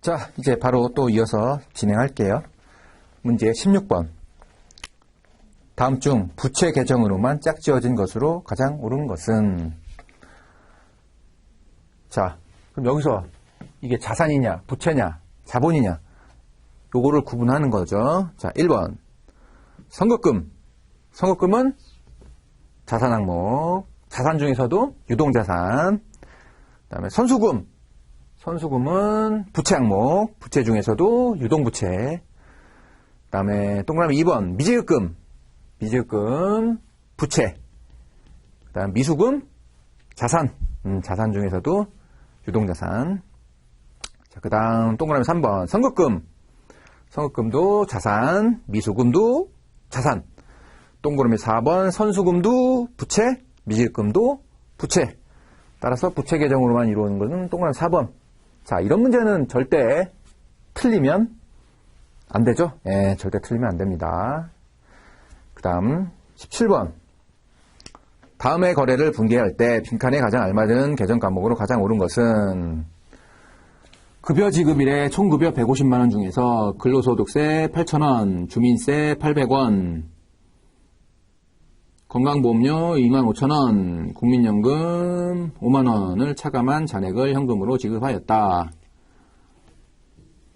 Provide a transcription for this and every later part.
자, 이제 바로 또 이어서 진행할게요. 문제 16번. 다음 중 부채 계정으로만 짝지어진 것으로 가장 옳은 것은? 자, 그럼 여기서 이게 자산이냐, 부채냐, 자본이냐, 요거를 구분하는 거죠. 자, 1번. 선급금. 선급금은 자산 항목. 자산 중에서도 유동자산. 그 다음에 선수금. 선수금은 부채 항목. 부채 중에서도 유동부채. 그 다음에 동그라미 2번. 미지급금. 미지급금, 부채. 그 다음 미수금, 자산. 자산 중에서도 유동자산. 자, 그 다음 동그라미 3번. 선급금. 선급금도 자산, 미수금도 자산. 동그라미 4번. 선수금도 부채, 미지급금도 부채. 따라서 부채 계정으로만 이루어지는 것은 동그라미 4번. 자, 이런 문제는 절대 틀리면 안 되죠? 예, 절대 틀리면 안 됩니다. 그 다음 17번. 다음의 거래를 분개할 때 빈칸에 가장 알맞은 계정 과목으로 가장 옳은 것은? 급여 지급일에 총급여 150만원 중에서 근로소득세 8,000원, 주민세 800원, 건강보험료 25,000원, 국민연금 5만원을 차감한 잔액을 현금으로 지급하였다.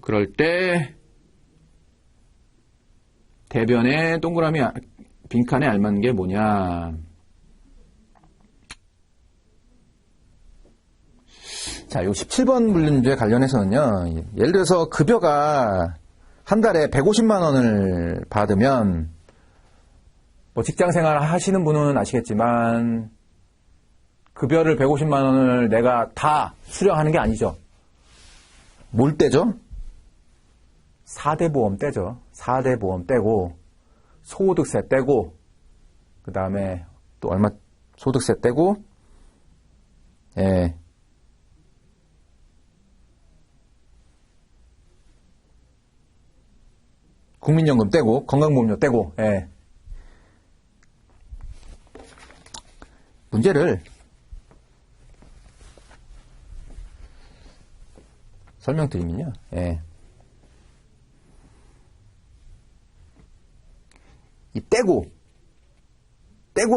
그럴 때 대변에 동그라미 빈칸에 알맞는 게 뭐냐? 자, 요 17번 문제 관련해서는요, 예를 들어서 급여가 한 달에 150만 원을 받으면, 뭐 직장 생활 하시는 분은 아시겠지만, 급여를 150만 원을 내가 다 수령하는 게 아니죠. 뭘 떼죠? 4대 보험 떼죠. 4대 보험 떼고, 소득세 떼고, 그 다음에 또 얼마, 소득세 떼고, 예. 국민연금 떼고, 건강보험료 떼고, 예. 문제를 설명드리면요, 예. 이 떼고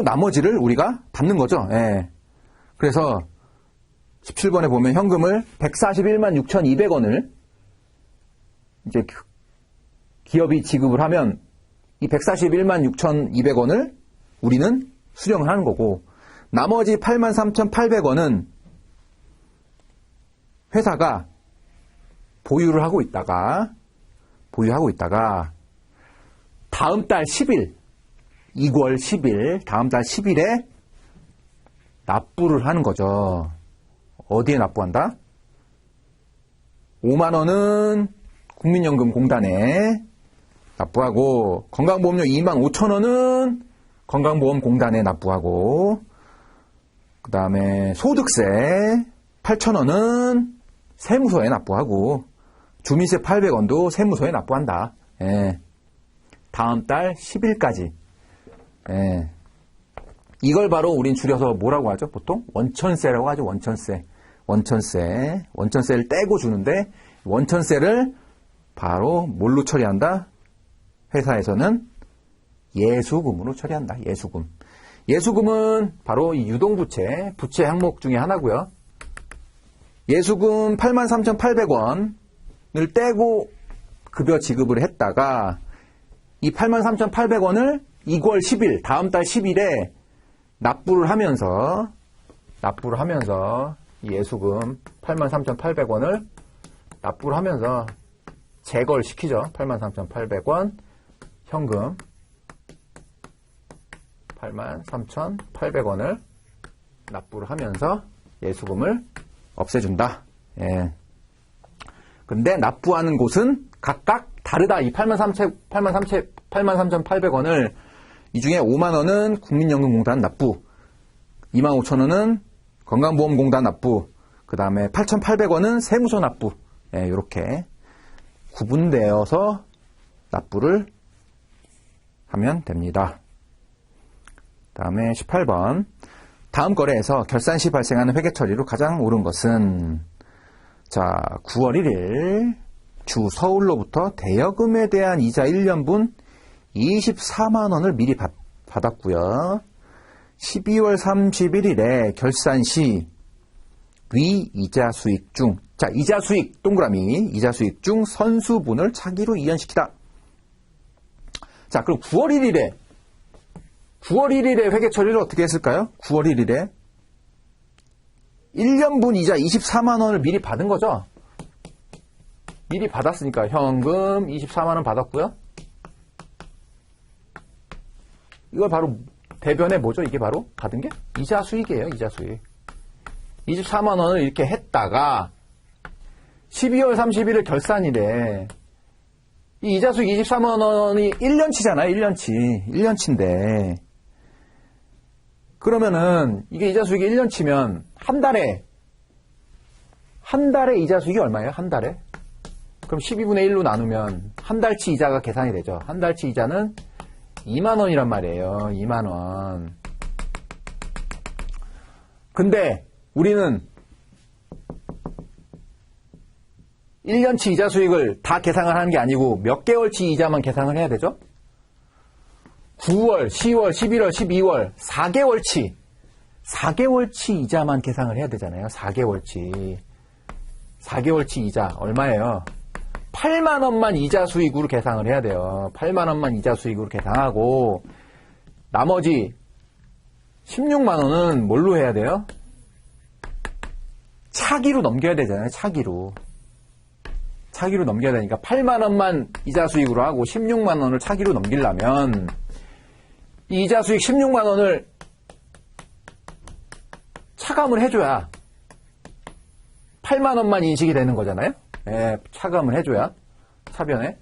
나머지를 우리가 받는 거죠. 예. 그래서 17번에 보면 현금을 141만 6,200원을 이제 기업이 지급을 하면 이 141만 6,200원을 우리는 수령을 하는 거고, 나머지 83,800원은 회사가 보유하고 있다가 다음 달 10일, 2월 10일, 다음 달 10일에 납부를 하는 거죠. 어디에 납부한다? 5만 원은 국민연금공단에 납부하고, 건강보험료 25,000원은 건강보험공단에 납부하고, 그 다음에 소득세 8,000원은 세무서에 납부하고, 주민세 800원도 세무서에 납부한다. 예. 다음 달 10일까지. 예. 이걸 바로 우린 줄여서 뭐라고 하죠? 보통 원천세라고 하죠. 원천세를 떼고 주는데, 원천세를 바로 뭘로 처리한다? 회사에서는 예수금으로 처리한다. 예수금은 바로 이 유동부채, 부채 항목 중에 하나고요. 예수금 83,800원을 떼고 급여 지급을 했다가 이 83,800원을 2월 10일, 다음 달 10일에 납부를 하면서 이 예수금 83,800원을 납부를 하면서 제거를 시키죠. 83,800원 현금 83,800원을 납부를 하면서 예수금을 없애준다. 예. 근데 납부하는 곳은 각각 다르다. 이 83,800원을 이 중에 5만 원은 국민연금공단 납부, 25,000원은 건강보험공단 납부, 그 다음에 8,800원은 세무서 납부. 예, 이렇게 구분되어서 납부를 하면 됩니다. 다음에 18번. 다음 거래에서 결산 시 발생하는 회계 처리로 가장 옳은 것은? 자, 9월 1일 주 서울로부터 대여금에 대한 이자 1년분 24만 원을 미리 받았고요. 12월 31일에 결산 시 위 이자 수익 중, 자, 이자 수익 동그라미, 이자 수익 중 선수분을 차기로 이연시키다. 자, 그럼 9월 1일에 회계 처리를 어떻게 했을까요? 9월 1일에 1년분 이자 24만 원을 미리 받은 거죠. 미리 받았으니까 현금 24만 원 받았고요. 이거 바로 대변에 뭐죠? 이게 바로 받은 게 이자 수익이에요. 이자 수익. 24만 원을 이렇게 했다가 12월 31일 결산일에 이 이자 수익 24만 원이 1년치잖아요. 1년치인데 그러면은 이게 이자 수익이 1년치면 한 달에 이자 수익이 얼마예요? 한 달에? 그럼 12분의 1로 나누면 한 달치 이자가 계산이 되죠. 한 달치 이자는 2만 원이란 말이에요. 2만 원. 근데 우리는 1년치 이자 수익을 다 계산을 하는 게 아니고 몇 개월치 이자만 계산을 해야 되죠? 9월, 10월, 11월, 12월 4개월치 이자만 계산을 해야 되잖아요. 4개월치 이자 얼마예요? 8만 원만 이자 수익으로 계산을 해야 돼요. 8만 원만 이자 수익으로 계산하고 나머지 16만 원은 뭘로 해야 돼요? 차기로 넘겨야 되잖아요. 차기로 넘겨야 되니까 8만 원만 이자 수익으로 하고 16만 원을 차기로 넘기려면 이 이자 수익 16만 원을 차감을 해줘야 8만 원만 인식이 되는 거잖아요. 예, 차감을 해줘야 차변에.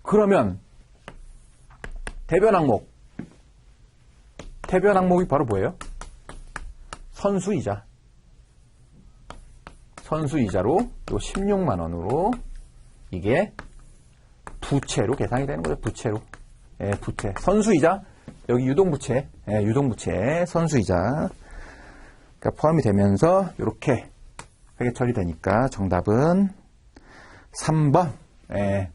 그러면 대변 항목이 바로 뭐예요? 선수이자로 요 16만 원으로 이게 부채로 계산이 되는 거죠. 부채로. 예, 부채. 선수이자 여기 유동부채. 예, 유동부채 선수이자 그러니까 포함이 되면서 이렇게 회계 처리되니까 정답은 3번. 예.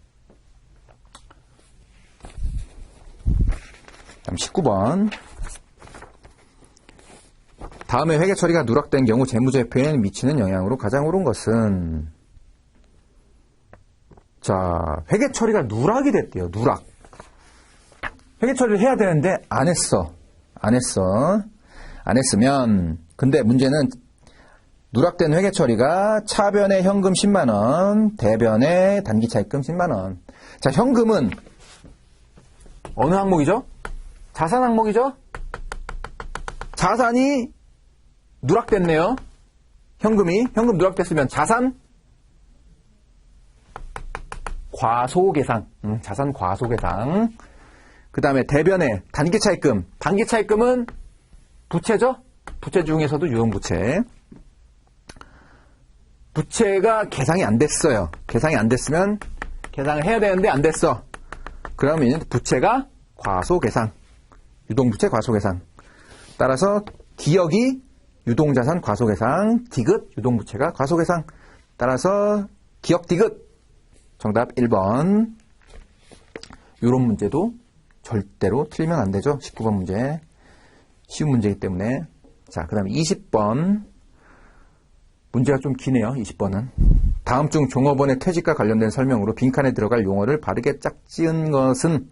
다음 19번. 다음에 회계 처리가 누락된 경우 재무제표에 미치는 영향으로 가장 옳은 것은 자, 회계 처리가 누락이 됐대요. 누락. 회계 처리를 해야 되는데 안 했으면 근데 문제는 누락된 회계 처리가 차변에 현금 10만 원, 대변에 단기 차입금 10만 원. 자, 현금은 어느 항목이죠? 자산 항목이죠? 자산이 누락됐네요. 현금 누락됐으면 자산 과소계상. 자산 과소계상. 그 다음에 대변에 단기 차입금은 부채죠? 부채 중에서도 유동부채. 부채가 계상이 안 됐어요. 계상이 안 됐으면 계상을 해야 되는데 안 됐어. 그러면 부채가 과소계상. 유동부채 과소계상. 따라서 기역이 유동자산 과소계상, 디귿 유동부채가 과소계상. 따라서 기역 디귿. 정답 1번. 이런 문제도 절대로 틀리면 안 되죠. 19번 문제. 쉬운 문제이기 때문에. 자, 그 다음에 20번. 문제가 좀 기네요. 20번은. 다음 중 종업원의 퇴직과 관련된 설명으로 빈칸에 들어갈 용어를 바르게 짝지은 것은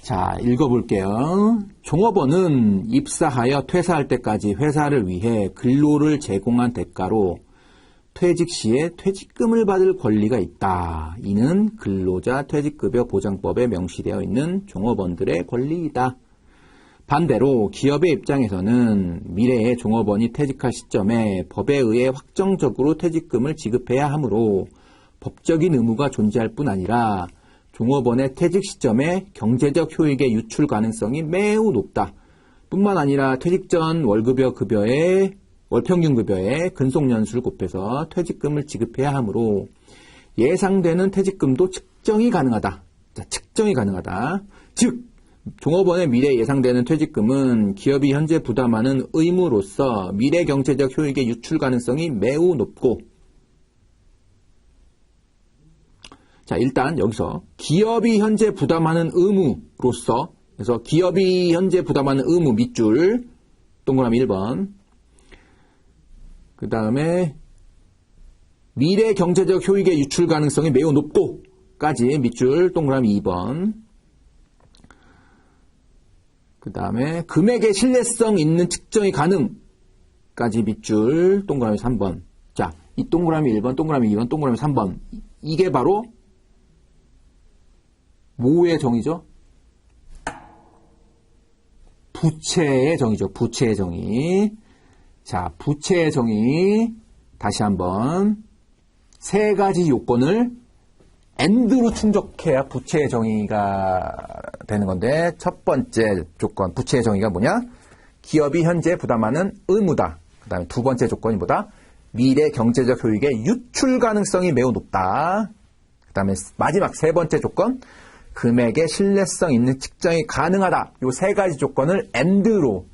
자, 읽어볼게요. 종업원은 입사하여 퇴사할 때까지 회사를 위해 근로를 제공한 대가로 퇴직 시에 퇴직금을 받을 권리가 있다. 이는 근로자 퇴직급여 보장법에 명시되어 있는 종업원들의 권리이다. 반대로 기업의 입장에서는 미래에 종업원이 퇴직할 시점에 법에 의해 확정적으로 퇴직금을 지급해야 하므로 법적인 의무가 존재할 뿐 아니라 종업원의 퇴직 시점에 경제적 효익의 유출 가능성이 매우 높다. 뿐만 아니라 퇴직 전 월평균 급여에 근속연수를 곱해서 퇴직금을 지급해야 하므로 예상되는 퇴직금도 측정이 가능하다. 자, 측정이 가능하다. 즉 종업원의 미래에 예상되는 퇴직금은 기업이 현재 부담하는 의무로서 미래 경제적 효익의 유출 가능성이 매우 높고, 자, 일단 여기서 기업이 현재 부담하는 의무로서, 그래서 기업이 현재 부담하는 의무 밑줄 동그라미 1번, 그 다음에 미래 경제적 효익의 유출 가능성이 매우 높고 까지 밑줄 동그라미 2번, 그 다음에 금액의 신뢰성 있는 측정이 가능까지 밑줄 동그라미 3번. 자, 이 동그라미 1번, 동그라미 2번, 동그라미 3번, 이게 바로 뭐의 정의죠? 부채의 정의죠. 부채의 정의. 자, 부채의 정의 다시 한번 세 가지 요건을 AND로 충족해야 부채의 정의가 되는 건데, 첫 번째 조건, 부채의 정의가 뭐냐? 기업이 현재 부담하는 의무다. 그 다음에 두 번째 조건이 뭐다? 미래 경제적 효익의 유출 가능성이 매우 높다. 그 다음에 마지막 세 번째 조건, 금액의 신뢰성 있는 측정이 가능하다. 요 세 가지 조건을 AND로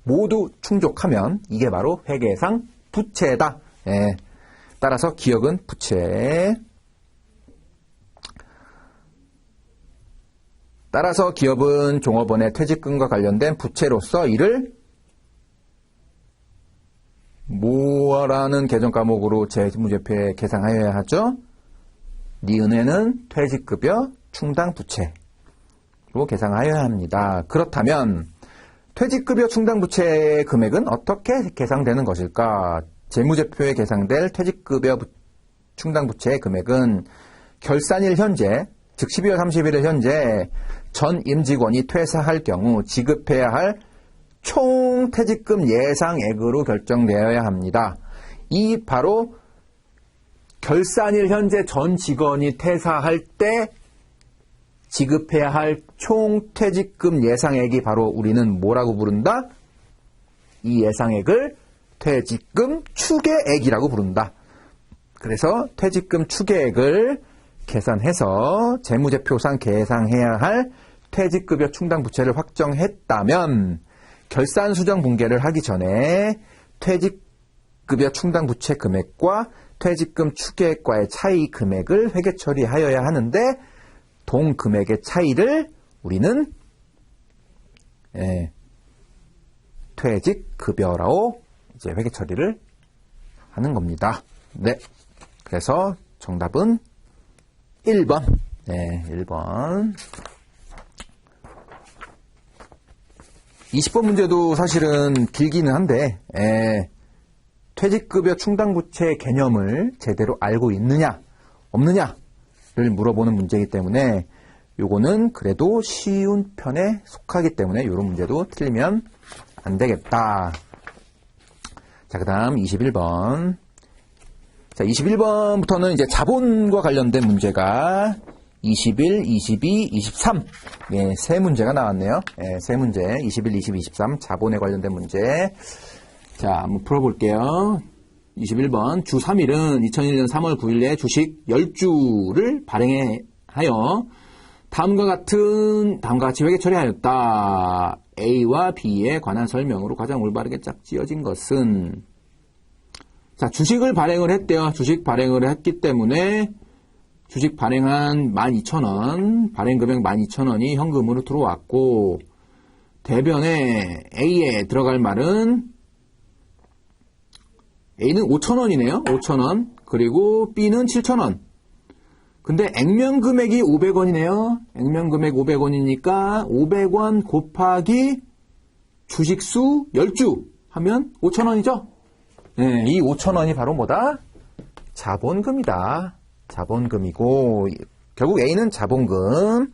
모두 충족하면 이게 바로 회계상 부채다. 예. 따라서 기억은 부채. 따라서 기업은 종업원의 퇴직금과 관련된 부채로서 이를 뭐라는 계정 과목으로 재무제표에 계상하여야 하죠? 니은에는 퇴직급여 충당 부채로 계상하여야 합니다. 그렇다면 퇴직급여 충당 부채의 금액은 어떻게 계상되는 것일까? 재무제표에 계상될 퇴직급여 충당 부채의 금액은 결산일 현재, 즉 12월 31일 현재 전 임직원이 퇴사할 경우 지급해야 할 총 퇴직금 예상액으로 결정되어야 합니다. 이 바로 결산일 현재 전 직원이 퇴사할 때 지급해야 할 총 퇴직금 예상액이 바로 우리는 뭐라고 부른다? 이 예상액을 퇴직금 추계액이라고 부른다. 그래서 퇴직금 추계액을 계산해서 재무제표상 계상해야 할 퇴직급여 충당 부채를 확정했다면 결산 수정 분계를 하기 전에 퇴직급여 충당 부채 금액과 퇴직금 추계액과의 차이 금액을 회계 처리하여야 하는데, 동금액의 차이를 우리는 퇴직급여라고 이제 회계 처리를 하는 겁니다. 네. 그래서 정답은 1번. 네, 1번. 20번 문제도 사실은 길기는 한데, 퇴직급여 충당부채 개념을 제대로 알고 있느냐, 없느냐를 물어보는 문제이기 때문에 요거는 그래도 쉬운 편에 속하기 때문에 이런 문제도 틀리면 안 되겠다. 자, 그 다음 21번. 자, 21번부터는 이제 자본과 관련된 문제가 21, 22, 23. 예, 세 문제가 나왔네요. 예, 세 문제. 21, 22, 23. 자본에 관련된 문제. 자, 한번 풀어볼게요. 21번. 주 3일은 2001년 3월 9일에 주식 10주를 발행하여 다음과 같이 회계 처리하였다. A와 B에 관한 설명으로 가장 올바르게 짝지어진 것은, 자, 주식을 발행을 했대요. 주식 발행을 했기 때문에 주식 발행한 12,000원, 발행금액 12,000원이 현금으로 들어왔고, 대변에 A에 들어갈 말은 A는 5,000원이네요. 5,000원. 그리고 B는 7,000원. 근데 액면금액이 500원이네요. 액면금액 500원이니까 500원 곱하기 주식수 10주 하면 5,000원이죠. 네, 이 5,000원이 바로 뭐다? 자본금이다. 자본금이고, 결국 A는 자본금으로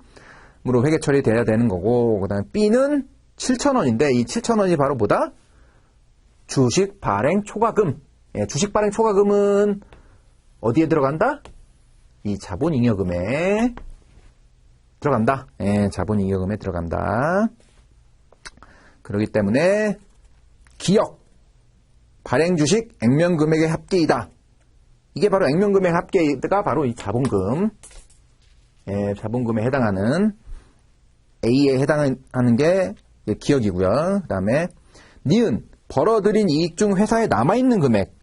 회계 처리돼야 되는 거고, 그 다음에 B는 7,000원인데 이 7,000원이 바로 뭐다? 주식 발행 초과금. 예, 주식 발행 초과금은 어디에 들어간다? 이 자본잉여금에 들어간다. 예, 자본잉여금에 들어간다. 그렇기 때문에 기억, 발행 주식 액면금액의 합계이다. 이게 바로 액면금액 합계가 바로 이 자본금, 예, 자본금에 해당하는 A에 해당하는 게 기억이고요. 그 다음에 니은 벌어들인 이익 중 회사에 남아있는 금액.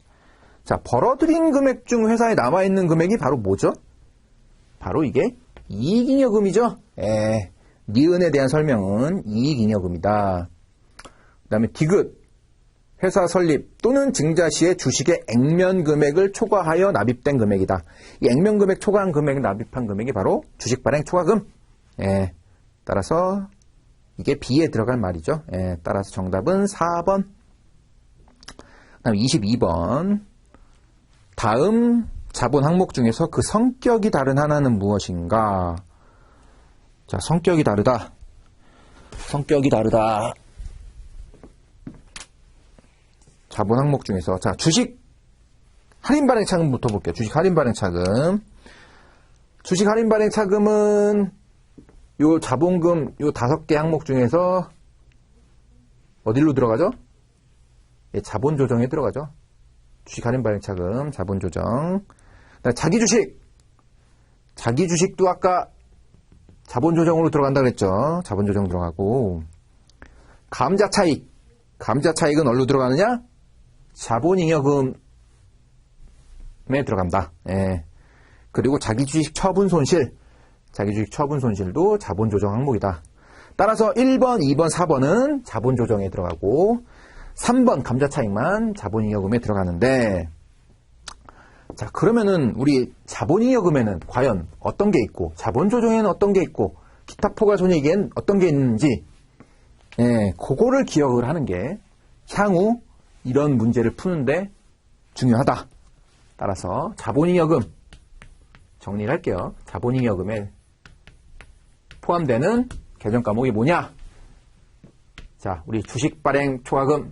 자, 벌어들인 금액 중 회사에 남아있는 금액이 바로 뭐죠? 바로 이게 이익잉여금이죠. 니은에 대한 설명은 이익잉여금이다. 그 다음에 디귿 회사 설립 또는 증자 시에 주식의 액면 금액을 초과하여 납입된 금액이다. 이 액면 금액 초과한 금액을 납입한 금액이 바로 주식 발행 초과금. 따라서 이게 B에 들어갈 말이죠. 따라서 정답은 4번. 그다음 22번. 다음 자본 항목 중에서 그 성격이 다른 하나는 무엇인가? 자, 성격이 다르다. 성격이 다르다. 자본 항목 중에서 자, 주식 할인 발행 차금부터 볼게요. 주식 할인 발행 차금. 주식 할인 발행 차금은 요 자본금 요 5개 항목 중에서 어디로 들어가죠? 자본 조정에 들어가죠. 주식 할인 발행 차금, 자본 조정. 자기 주식. 자기 주식도 아까 자본 조정으로 들어간다 그랬죠. 자본 조정 들어가고. 감자 차익. 감자 차익은 어디로 들어가느냐? 자본잉여금에 들어간다. 그리고 자기 주식 처분 손실. 자기 주식 처분 손실도 자본 조정 항목이다. 따라서 1번, 2번, 4번은 자본 조정에 들어가고 3번 감자 차익만 자본잉여금에 들어가는데 자, 그러면은 우리 자본잉여금에는 과연 어떤 게 있고 자본 조정에는 어떤 게 있고 기타 포괄 손익엔 어떤 게 있는지 그거를 기억을 하는 게 향후 이런 문제를 푸는데 중요하다. 따라서 자본잉여금 정리를 할게요. 자본잉여금에 포함되는 개정 과목이 뭐냐? 자, 우리 주식 발행 초과금,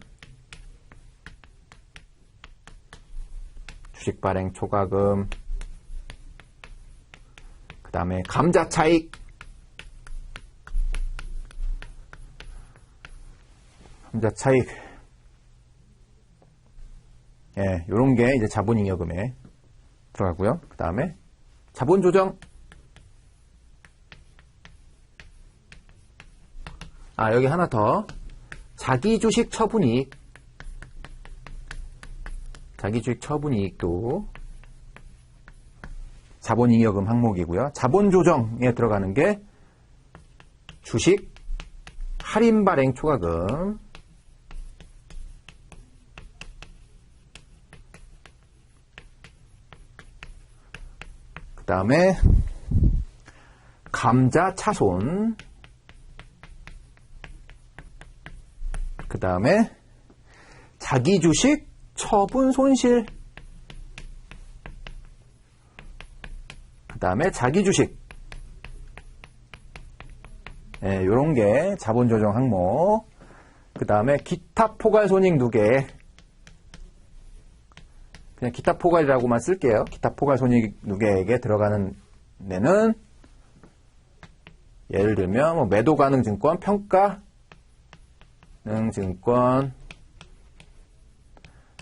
주식 발행 초과금, 그 다음에 감자 차익, 감자 차익, 요런 게 이제 자본잉여금에 들어가고요. 그 다음에 자본 조정, 여기 하나 더. 자기 주식 처분이익. 자기 주식 처분이익도 자본잉여금 항목이고요. 자본 조정에 들어가는 게 주식 할인 발행 초과금. 그 다음에 감자 차손. 그 다음에 자기 주식 처분 손실. 그 다음에 자기 주식. 요런 게 자본 조정 항목. 그 다음에 기타 포괄 손익 누계. 그냥 기타 포괄이라고만 쓸게요. 기타 포괄 손익 누계에게 들어가는 데는 예를 들면 뭐 매도 가능 증권, 평가 증권,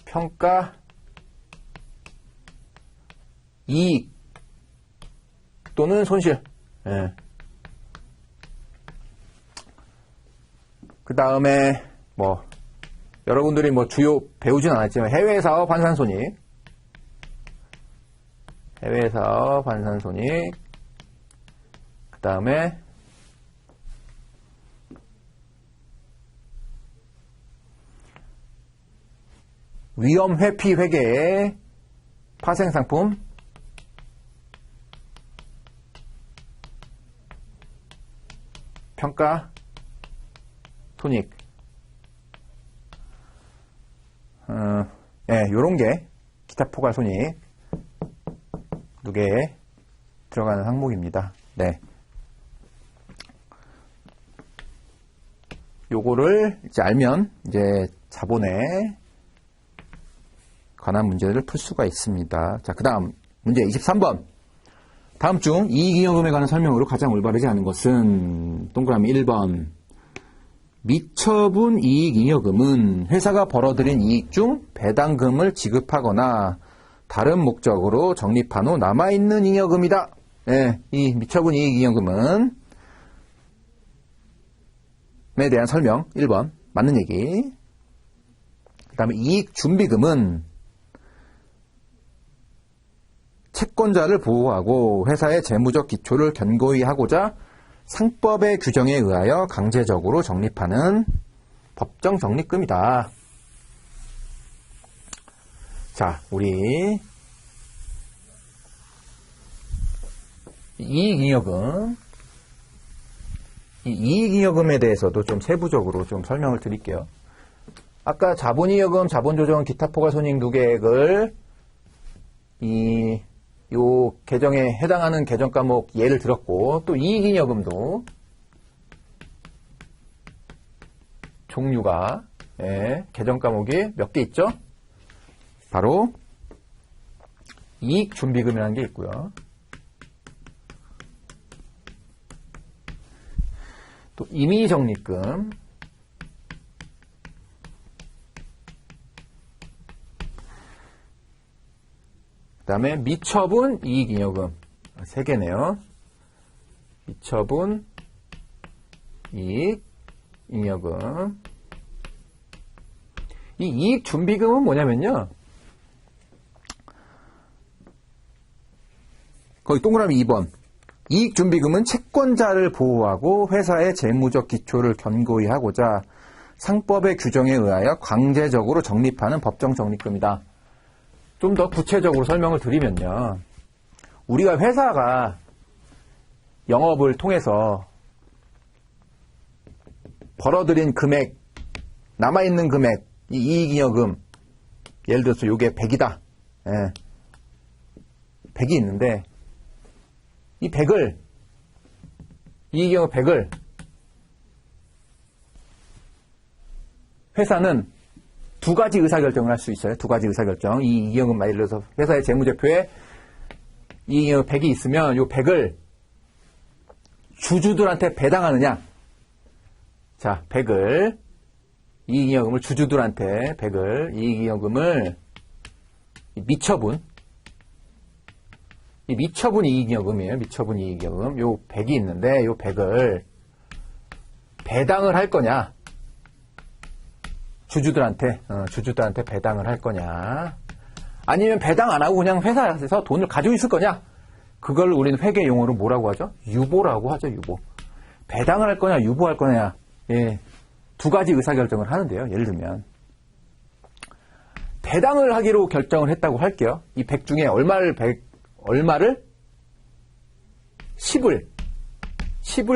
평가, 이익 또는 손실. 그 다음에 뭐 여러분들이 뭐 주요 배우진 않았지만 해외 사업 환산 손익, 해외 사업 환산 손익. 그 다음에 위험 회피 회계의 파생 상품, 평가, 손익. 요런 게 기타 포괄 손익 누계에 들어가는 항목입니다. 네. 요거를 이제 알면 이제 자본에 관한 문제를 풀 수가 있습니다. 자, 그 다음 문제 23번. 다음 중 이익잉여금에 관한 설명으로 가장 올바르지 않은 것은 동그라미 1번. 미처분 이익잉여금은 회사가 벌어들인 이익 중 배당금을 지급하거나 다른 목적으로 적립한 후 남아있는 잉여금이다. 이 미처분 이익잉여금은 대한 설명 1번 맞는 얘기. 그 다음에 이익준비금은 채권자를 보호하고 회사의 재무적 기초를 견고히 하고자 상법의 규정에 의하여 강제적으로 적립하는 법정 적립금이다. 자, 우리 이익잉여금, 이 이익잉여금에 대해서도 좀 세부적으로 좀 설명을 드릴게요. 아까 자본잉여금, 자본조정, 기타 포괄 손익누계액을 요 계정에 해당하는 계정 과목 예를 들었고, 또 이익잉여금도 종류가 계정 과목이 몇 개 있죠? 바로 이익준비금이라는 게 있고요. 또 임의적립금, 그 다음에 미처분 이익잉여금 3개네요. 미처분 이익잉여금. 이 이익준비금은 뭐냐면요, 거기 동그라미 2번. 이익준비금은 채권자를 보호하고 회사의 재무적 기초를 견고히 하고자 상법의 규정에 의하여 강제적으로 적립하는 법정 적립금이다. 좀 더 구체적으로 설명을 드리면요, 우리가 회사가 영업을 통해서 벌어들인 금액, 남아있는 금액, 이 이익잉여금, 예를 들어서 이게 100이다. 100이 있는데 이 100을, 이익잉여금 100을 회사는 두 가지 의사결정을 할 수 있어요. 두 가지 의사결정. 이 이익잉여금, 예를 들어서 회사의 재무제표에 이익잉여금 100이 있으면 이 100을 주주들한테 배당하느냐. 자, 100을, 이익잉여금을 주주들한테 100을, 이익잉여금을 미처분, 이 미처분 이익잉여금이에요. 미처분 이익잉여금. 요 100이 있는데 요 100을 배당을 할 거냐, 주주들한테 배당을 할 거냐, 아니면 배당 안 하고 그냥 회사에서 돈을 가지고 있을 거냐. 그걸 우리는 회계 용어로 뭐라고 하죠? 유보라고 하죠. 유보. 배당을 할 거냐, 유보할 거냐. 예, 두 가지 의사결정을 하는데요. 예를 들면 배당을 하기로 결정을 했다고 할게요. 이 100 중에 얼마를 10을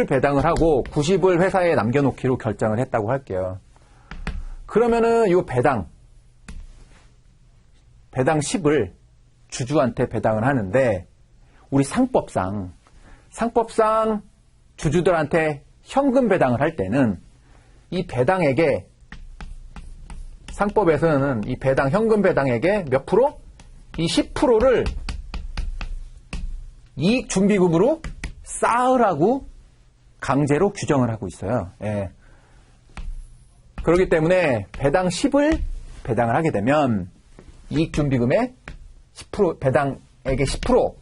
배당을 하고 90을 회사에 남겨놓기로 결정을 했다고 할게요. 그러면은 이 배당 10을 주주한테 배당을 하는데, 우리 상법상 주주들한테 현금 배당을 할 때는 이 배당액에, 상법에서는 이 현금 배당액의 몇 프로? 이 10%를 이익준비금으로 쌓으라고 강제로 규정을 하고 있어요. 예. 그렇기 때문에 배당 10을 배당을 하게 되면 이익준비금의 10%, 배당액의 10%,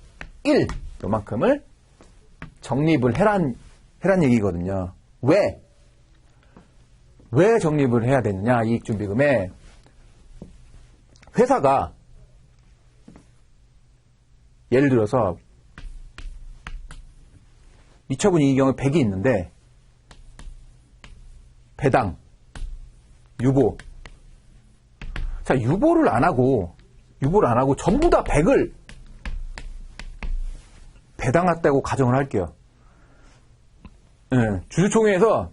1, 요만큼을 적립을 해란 얘기거든요. 왜 적립을 해야 되느냐, 이익준비금에. 회사가 예를 들어서 미처분 이익잉여금 100이 있는데 배당, 유보. 자, 유보를 안 하고 전부 다 100을 배당했다고 가정을 할게요. 예, 주주총회에서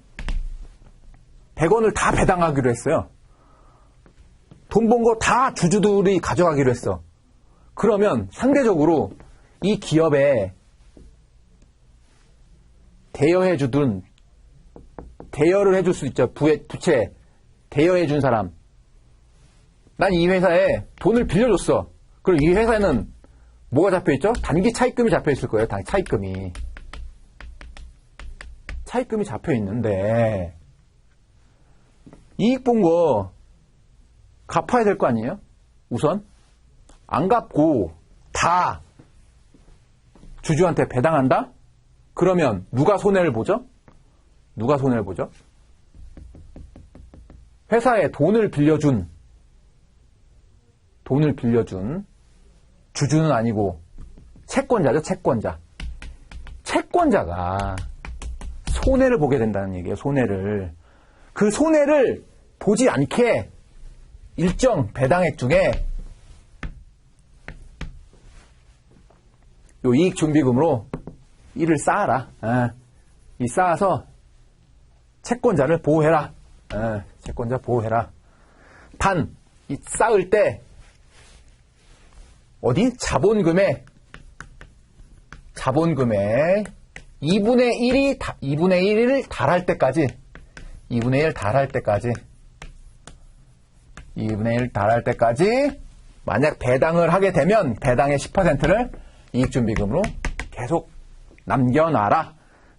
100원을 다 배당하기로 했어요. 돈 번 거 다 주주들이 가져가기로 했어. 그러면 상대적으로 이 기업에 대여를 해줄 수 있죠. 부채 대여해준 사람. 난 이 회사에 돈을 빌려줬어. 그럼 이 회사에는 뭐가 잡혀있죠? 단기 차입금이 잡혀있을 거예요. 차입금이 잡혀있는데 이익 본 거 갚아야 될 거 아니에요? 우선 안 갚고 다 주주한테 배당한다? 그러면 누가 손해를 보죠? 회사에 돈을 빌려준 주주는 아니고 채권자죠, 채권자. 채권자가 손해를 보게 된다는 얘기예요, 손해를. 그 손해를 보지 않게 일정 배당액 중에 요 이익준비금으로 이를 쌓아라. 이 쌓아서 채권자를 보호해라. 채권자 보호해라. 단, 이 쌓을 때 어디? 자본금의 2분의 1을 달할 때까지 2분의 1 달할 때까지 만약 배당을 하게 되면 배당의 10%를 이익준비금으로 계속 남겨놔라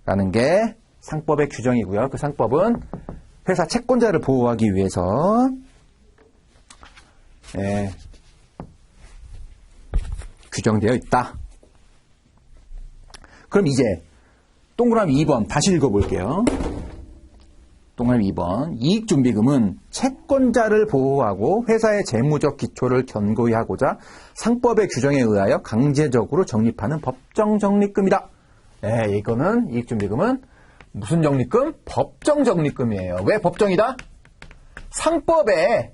라는 게 상법의 규정이고요. 그 상법은 회사 채권자를 보호하기 위해서 규정되어 있다. 그럼 이제 동그라미 2번 다시 읽어볼게요. 동그라미 2번. 이익준비금은 채권자를 보호하고 회사의 재무적 기초를 견고히 하고자 상법의 규정에 의하여 강제적으로 적립하는 법정 적립금이다. 이거는 이익준비금은 무슨 적립금? 법정 적립금이에요. 왜 법정이다? 상법에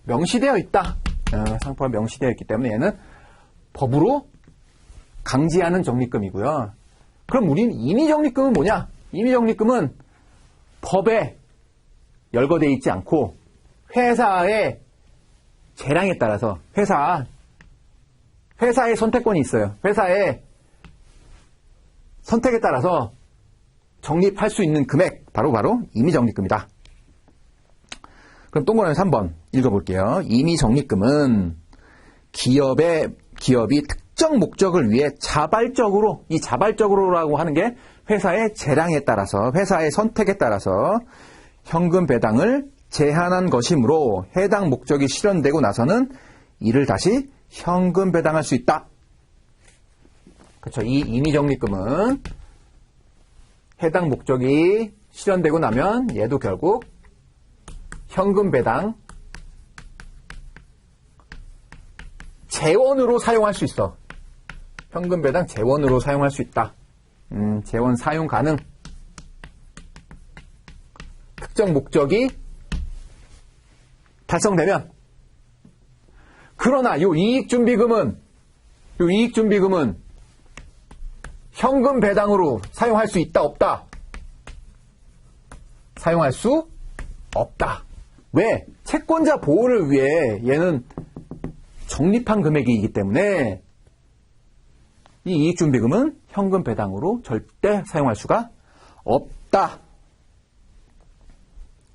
명시되어 있다. 상법에 명시되어 있기 때문에 얘는 법으로 강제하는 적립금이고요. 그럼 우린 임의적립금은 뭐냐? 임의적립금은 법에 열거되어 있지 않고 회사의 재량에 따라서 회사의 선택권이 있어요. 회사의 선택에 따라서 적립할 수 있는 금액 바로 임의적립금이다. 그럼 동그라미 3번 읽어볼게요. 임의적립금은 기업이 특정 목적을 위해 자발적으로, 이 자발적으로라고 하는 게 회사의 재량에 따라서, 회사의 선택에 따라서 현금 배당을 제한한 것이므로 해당 목적이 실현되고 나서는 이를 다시 현금 배당할 수 있다. 그렇죠. 이 임의적립금은 해당 목적이 실현되고 나면 얘도 결국 현금 배당 재원으로 사용할 수 있어. 현금 배당 재원으로 사용할 수 있다. 재원 사용 가능. 특정 목적이 달성되면. 그러나 이 이익준비금은 현금 배당으로 사용할 수 있다, 없다? 사용할 수 없다. 왜? 채권자 보호를 위해 얘는 적립한 금액이기 때문에 이 이익준비금은 현금 배당으로 절대 사용할 수가 없다.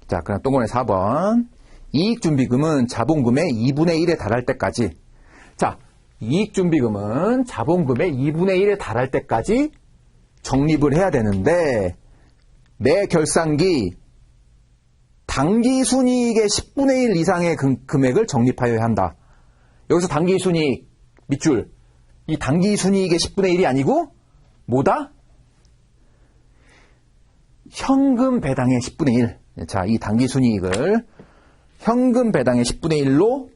자, 그럼 동그라미 4번. 이익준비금은 자본금의 2분의 1에 달할 때까지. 자, 이익준비금은 자본금의 2분의 1에 달할 때까지 적립을 해야 되는데 매 결산기 당기 순이익의 10분의 1 이상의 금액을 적립하여야 한다. 여기서 당기 순이익 밑줄. 이 당기 순이익의 10분의 1이 아니고 뭐다? 현금 배당의 10분의 1. 자, 이 당기 순이익을 현금 배당의 10분의 1로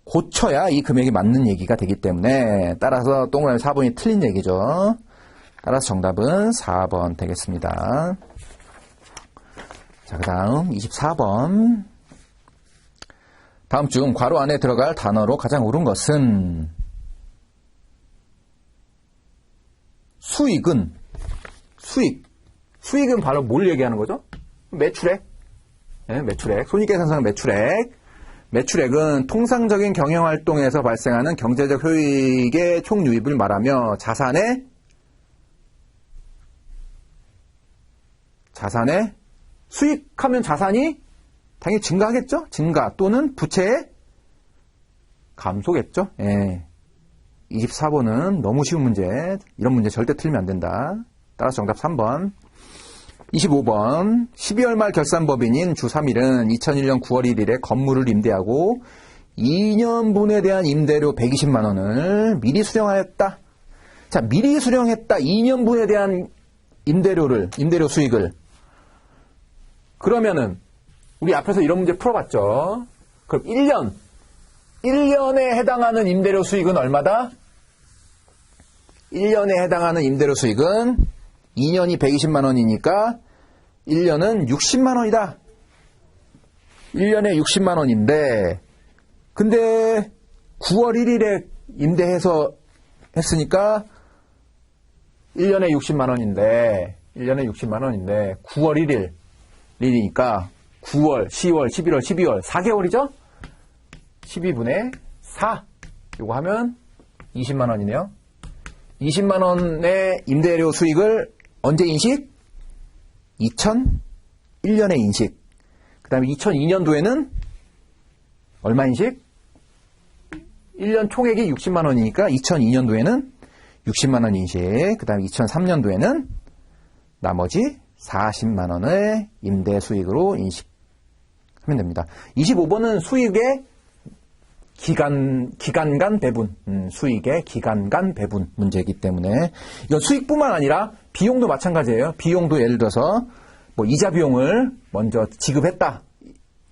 고쳐야 이 금액이 맞는 얘기가 되기 때문에 따라서 동그라미 4번이 틀린 얘기죠. 따라서 정답은 4번 되겠습니다. 자, 그 다음 24번. 다음 중 괄호 안에 들어갈 단어로 가장 옳은 것은 수익은 바로 뭘 얘기하는 거죠? 매출액. 네, 매출액. 손익계산상 매출액은 통상적인 경영활동에서 발생하는 경제적 효익의 총유입을 말하며 자산의 수익하면 자산이 당연히 증가하겠죠? 증가 또는 부채의 감소겠죠? 예. 24번은 너무 쉬운 문제. 이런 문제 절대 틀리면 안 된다. 따라서 정답 3번. 25번. 12월 말 결산법인인 주 3일은 2001년 9월 1일에 건물을 임대하고 2년분에 대한 임대료 120만 원을 미리 수령하였다. 자, 미리 수령했다. 2년분에 대한 임대료 수익을 그러면은 우리 앞에서 이런 문제 풀어봤죠. 그럼 1년에 해당하는 임대료 수익은 얼마다? 1년에 해당하는 임대료 수익은 2년이 120만 원이니까 1년은 60만 원이다. 1년에 60만 원인데 근데 9월 1일에 임대해서 했으니까 1년에 60만 원인데 9월 1일이니까 9월, 10월, 11월, 12월 4개월이죠? 12분의 4 이거 하면 20만 원이네요. 20만 원의 임대료 수익을 언제 인식? 2001년에 인식. 그 다음에 2002년도에는 얼마 인식? 1년 총액이 60만 원이니까 2002년도에는 60만 원 인식. 그 다음에 2003년도에는 나머지 40만 원의 임대 수익으로 인식하면 됩니다. 25번은 수익의 기간 간 배분, 수익의 기간 간 배분 문제이기 때문에 이건 수익뿐만 아니라 비용도 마찬가지예요. 비용도 예를 들어서 뭐 이자 비용을 먼저 지급했다.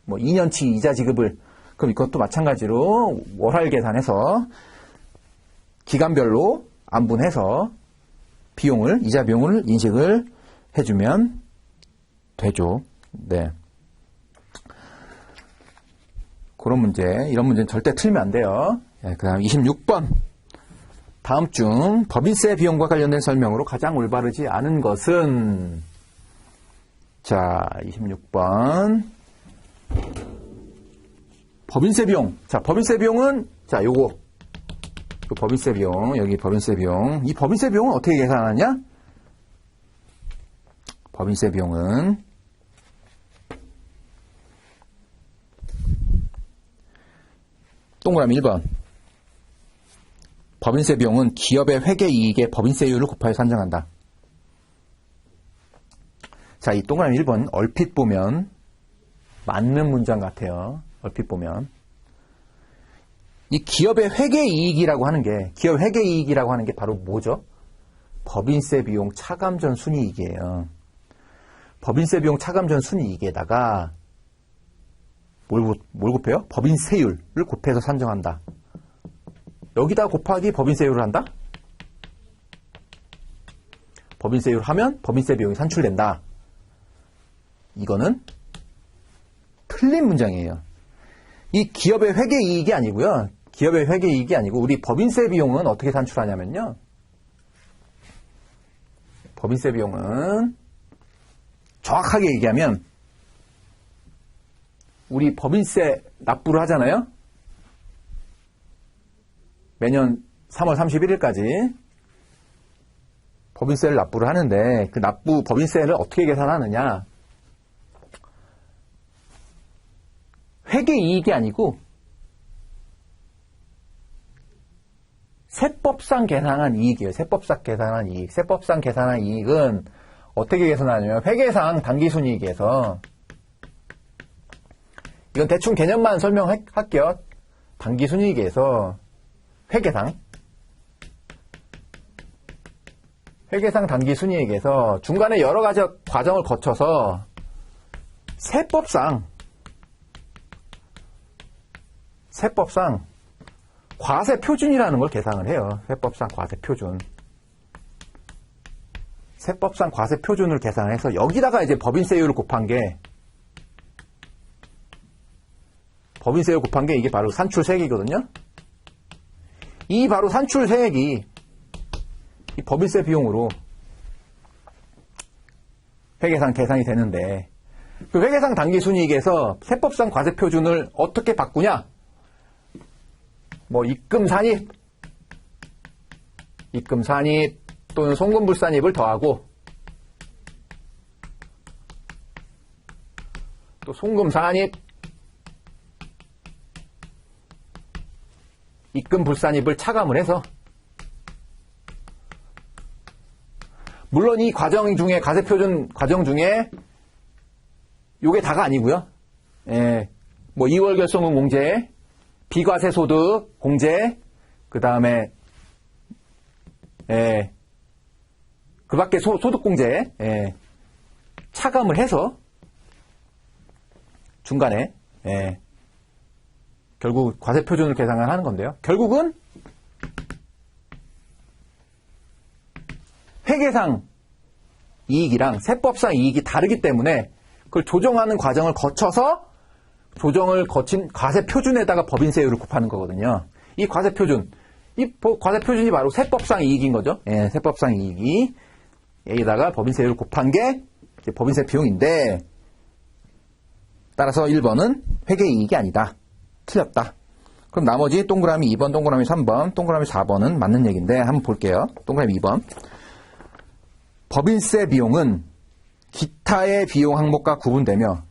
뭐 2년치 이자 지급을 그럼 이것도 마찬가지로 월할 계산해서 기간별로 안분해서 이자 비용을 인식을 해주면 되죠. 네. 그런 문제, 이런 문제는 절대 틀리면 안 돼요. 네, 그 다음 26번. 다음 중 법인세 비용과 관련된 설명으로 가장 올바르지 않은 것은 자, 26번. 법인세 비용. 자, 법인세 비용은 자, 요거 법인세 비용, 여기 법인세 비용. 이 법인세 비용은 어떻게 계산하냐? 법인세 비용은 동그라미 1번. 법인세 비용은 기업의 회계이익에 법인세율을 곱하여 산정한다. 자, 이 동그라미 1번 얼핏 보면 맞는 문장 같아요. 얼핏 보면. 이 기업의 회계이익이라고 하는 게 바로 뭐죠? 법인세 비용 차감전 순이익이에요. 법인세 비용 차감전 순이익에다가 뭘 곱해요? 법인세율을 곱해서 산정한다. 여기다 곱하기 법인세율을 한다? 법인세율 하면 법인세 비용이 산출된다. 이거는 틀린 문장이에요. 이 기업의 회계이익이 아니고요. 기업의 회계이익이 아니고 우리 법인세 비용은 어떻게 산출하냐면요. 법인세 비용은 정확하게 얘기하면 우리 법인세 납부를 하잖아요. 매년 3월 31일까지 법인세를 납부를 하는데 그 법인세를 어떻게 계산하느냐. 회계이익이 아니고 세법상 계산한 이익이에요. 세법상 계산한 이익. 세법상 계산한 이익은 어떻게 계산하냐면 회계상 당기순이익에서 이건 대충 개념만 설명할게요. 당기순이익에서 회계상 당기순이익에서 중간에 여러 가지 과정을 거쳐서 세법상 과세 표준이라는 걸 계산을 해요. 세법상 과세 표준. 세법상 과세 표준을 계산해서 여기다가 이제 법인세율을 곱한 게 이게 바로 산출세액이거든요. 이 바로 산출세액이 이 법인세 비용으로 회계상 계산이 되는데 그 회계상 당기순이익에서 세법상 과세 표준을 어떻게 바꾸냐? 뭐 입금산입 또는 송금불산입을 더하고 또 송금산입, 입금불산입을 차감을 해서 물론 이 과정 중에 과세표준 과정 중에 요게 다가 아니고요. 예, 뭐 2월 결손금 공제, 비과세 소득 공제, 그 다음에 그 밖에 소득 공제 차감을 해서 중간에. 예. 결국 과세표준을 계산을 하는 건데요. 결국은 회계상 이익이랑 세법상 이익이 다르기 때문에 그걸 조정하는 과정을 거쳐서 조정을 거친 과세표준에다가 법인세율을 곱하는 거거든요. 이 과세표준, 이 과세표준이 바로 세법상 이익인 거죠. 예, 세법상 이익이 여기다가 법인세율을 곱한 게 이제 법인세 비용인데, 따라서 1번은 회계이익이 아니다. 틀렸다. 그럼 나머지 동그라미 2번, 동그라미 3번, 동그라미 4번은 맞는 얘기인데 한번 볼게요. 동그라미 2번. 법인세 비용은 기타의 비용 항목과 구분되며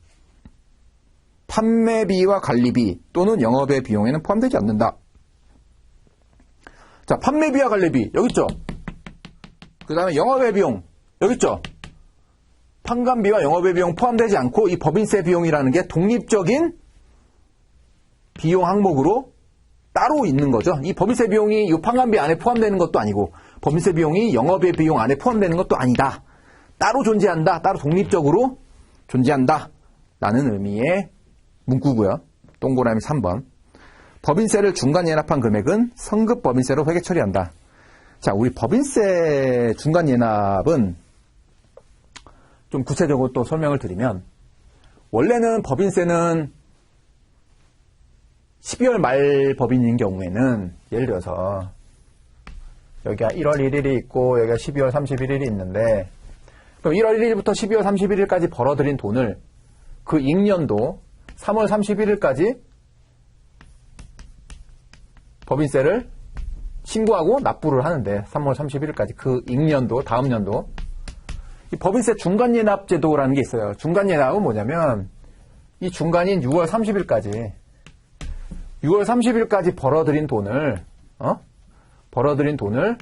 판매비와 관리비 또는 영업의 비용에는 포함되지 않는다. 자, 판매비와 관리비 여기 있죠. 그 다음에 영업의 비용 여기 있죠. 판관비와 영업의 비용 포함되지 않고 이 법인세 비용이라는 게 독립적인 비용 항목으로 따로 있는 거죠. 이 법인세 비용이 이 판관비 안에 포함되는 것도 아니고 법인세 비용이 영업의 비용 안에 포함되는 것도 아니다. 따로 존재한다. 따로 독립적으로 존재한다. 라는 의미의 문구고요. 동그라미 3번. 법인세를 중간 예납한 금액은 성급 법인세로 회계 처리한다. 자, 우리 법인세 중간 예납은 좀 구체적으로 또 설명을 드리면, 원래는 법인세는 12월 말 법인인 경우에는 예를 들어서 여기가 1월 1일이 있고 여기가 12월 31일이 있는데, 그럼 1월 1일부터 12월 31일까지 벌어들인 돈을 그 익년도 3월 31일까지 법인세를 신고하고 납부를 하는데, 3월 31일까지 그 익년도, 다음 연도 이 법인세 중간예납 제도라는 게 있어요. 중간예납은 뭐냐면 이 중간인 6월 30일까지 벌어들인 돈을 벌어들인 돈을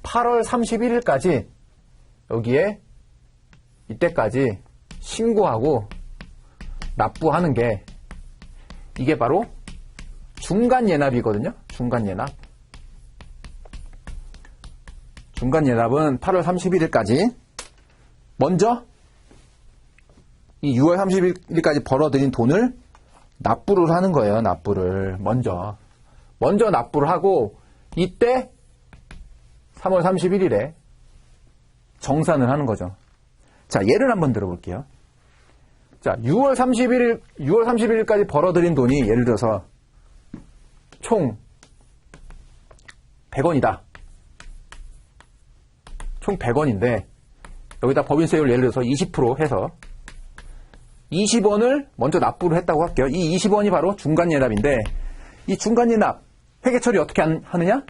8월 31일까지 여기에 이때까지 신고하고 납부하는 게, 이게 바로 중간예납이거든요. 중간예납. 중간예납은 8월 31일까지 먼저 이 6월 30일까지 벌어들인 돈을 납부를 하는 거예요. 납부를 먼저 납부를 하고, 이때 3월 31일에 정산을 하는 거죠. 자, 예를 한번 들어볼게요. 자, 6월 31일까지 벌어들인 돈이 예를 들어서 총 100원이다. 총 100원인데 여기다 법인세율 예를 들어서 20% 해서 20원을 먼저 납부를 했다고 할게요. 이 20원이 바로 중간예납인데, 이 중간예납 회계 처리 어떻게 하느냐?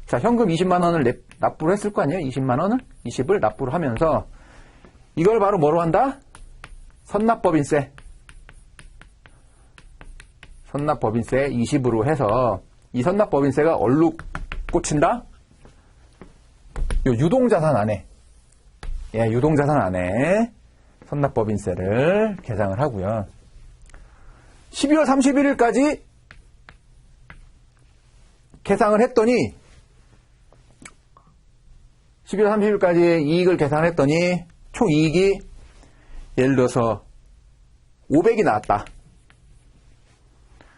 자, 현금 20만 원을 납부를 했을 거 아니에요? 20만 원을? 20을 납부를 하면서 이걸 바로 뭐로 한다? 선납법인세 20으로 해서, 이 선납법인세가 얼룩 꽂힌다? 요 유동자산 안에, 유동자산 안에 선납법인세를 계상을 하고요. 12월 31일까지 계상을 했더니, 12월 30일까지 이익을 계산했더니 총 이익이 예를 들어서 500이 나왔다.